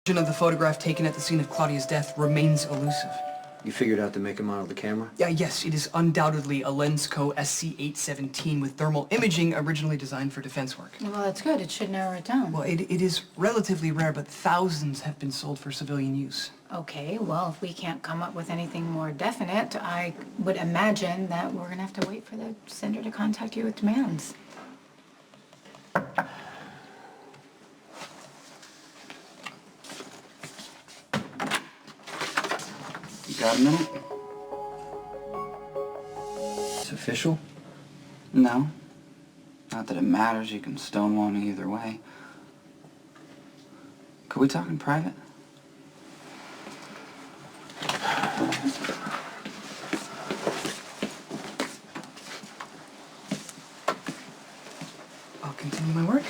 Of the photograph taken at the scene of Claudia's death remains elusive. You figured out the make and model of the camera? Yes, it is undoubtedly a Lensco SC817 with thermal imaging originally designed for defense work. Well, that's good. It should narrow it down. Well, it is relatively rare, but thousands have been sold for civilian use. Okay, well, if we can't come up with anything more definite, I would imagine that we're gonna have to wait for the sender to contact you with demands. You got a minute? It's official? No. Not that it matters. You can stonewall me either way. Could we talk in private? I'll continue my work.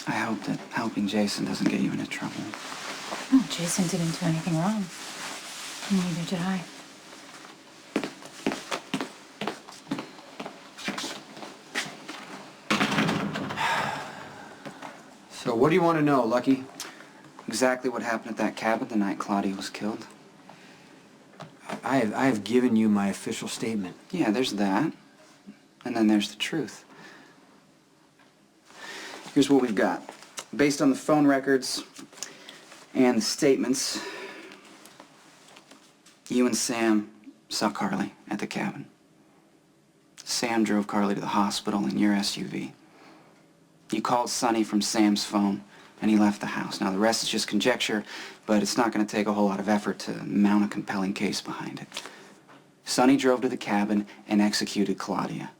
I hope that helping Jason doesn't get you into trouble. Oh, Jason didn't do anything wrong. Neither did I. So what do you want to know, Lucky? Exactly what happened at that cabin the night Claudia was killed. I have given you my official statement. Yeah, there's that. And then there's the truth. Here's what we've got. Based on the phone records and the statements, you and Sam saw Carly at the cabin. Sam drove Carly to the hospital in your SUV. You called Sonny from Sam's phone, and he left the house. Now, the rest is just conjecture, but it's not going to take a whole lot of effort to mount a compelling case behind it. Sonny drove to the cabin and executed Claudia.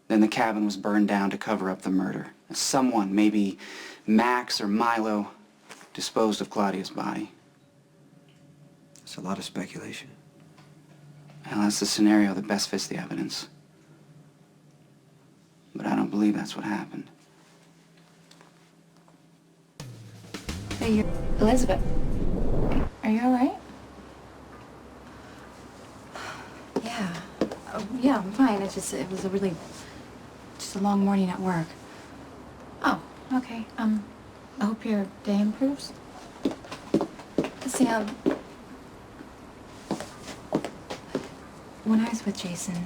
Then the cabin was burned down to cover up the murder. Someone, maybe Max or Milo, disposed of Claudia's body. It's a lot of speculation. Well, that's the scenario that best fits the evidence. But I don't believe that's what happened. Hey, you're Elizabeth. Are you all right? Yeah. Oh, yeah, I'm fine. It was just a long morning at work. Oh, okay. I hope your day improves. Sam, when I was with Jason,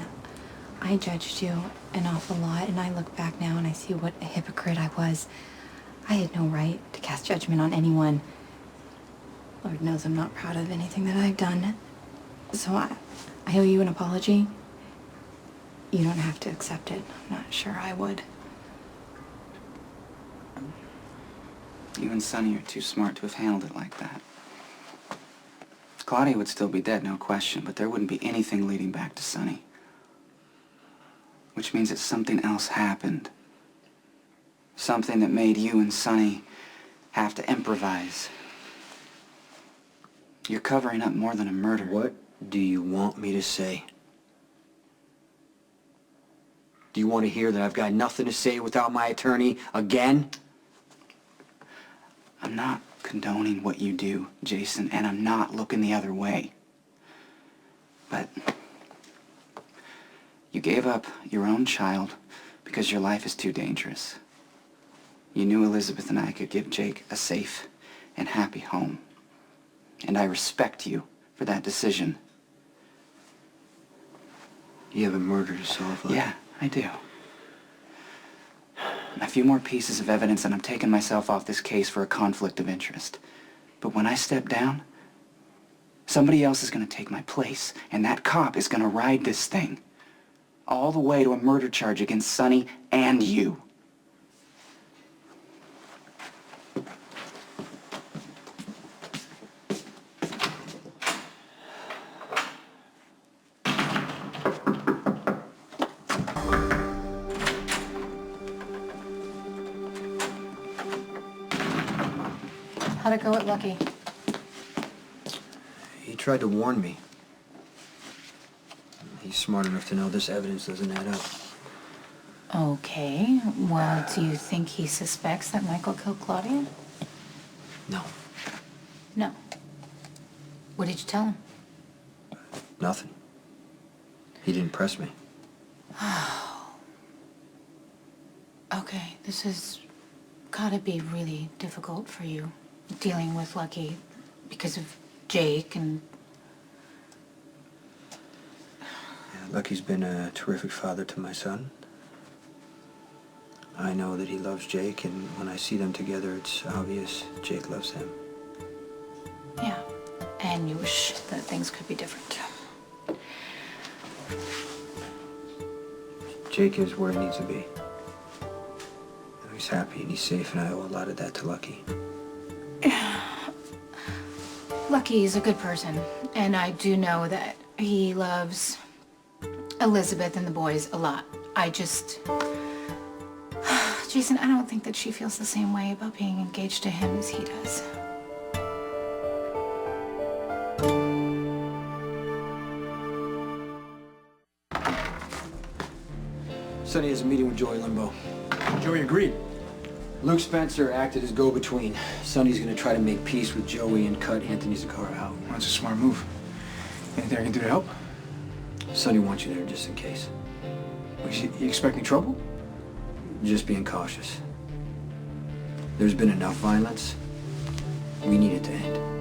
I judged you an awful lot, and I look back now and I see what a hypocrite I was. I had no right to cast judgment on anyone. Lord knows I'm not proud of anything that I've done. So I owe you an apology. You don't have to accept it. I'm not sure I would. You and Sonny are too smart to have handled it like that. Claudia would still be dead, no question, but there wouldn't be anything leading back to Sonny. Which means that something else happened. Something that made you and Sonny have to improvise. You're covering up more than a murder. What do you want me to say? Do you want to hear that I've got nothing to say without my attorney again? I'm not condoning what you do, Jason, and I'm not looking the other way. But you gave up your own child because your life is too dangerous. You knew Elizabeth and I could give Jake a safe and happy home. And I respect you for that decision. You have a murder to solve, Lucky. Yeah, I do. A few more pieces of evidence and I'm taking myself off this case for a conflict of interest. But when I step down, somebody else is going to take my place, and that cop is going to ride this thing all the way to a murder charge against Sonny and you. How'd it go at Lucky? He tried to warn me. He's smart enough to know this evidence doesn't add up. Okay. Well, do you think he suspects that Michael killed Claudia? No. No. What did you tell him? Nothing. He didn't press me. Okay, this is gotta be really difficult for you dealing with Lucky because of Jake and... Yeah, Lucky's been a terrific father to my son. I know that he loves Jake, and when I see them together, it's obvious Jake loves him. Yeah, and you wish that things could be different. Jake is where he needs to be. He's happy and he's safe, and I owe a lot of that to Lucky. Lucky is a good person, and I do know that he loves Elizabeth and the boys a lot. I just... Jason, I don't think that she feels the same way about being engaged to him as he does. Sonny has a meeting with Joey Limbo. Joey agreed. Luke Spencer acted as go-between. Sonny's gonna try to make peace with Joey and cut Anthony Zakara out. Well, that's a smart move. Anything I can do to help? Sonny wants you there just in case. You expecting trouble? Just being cautious. There's been enough violence. We need it to end.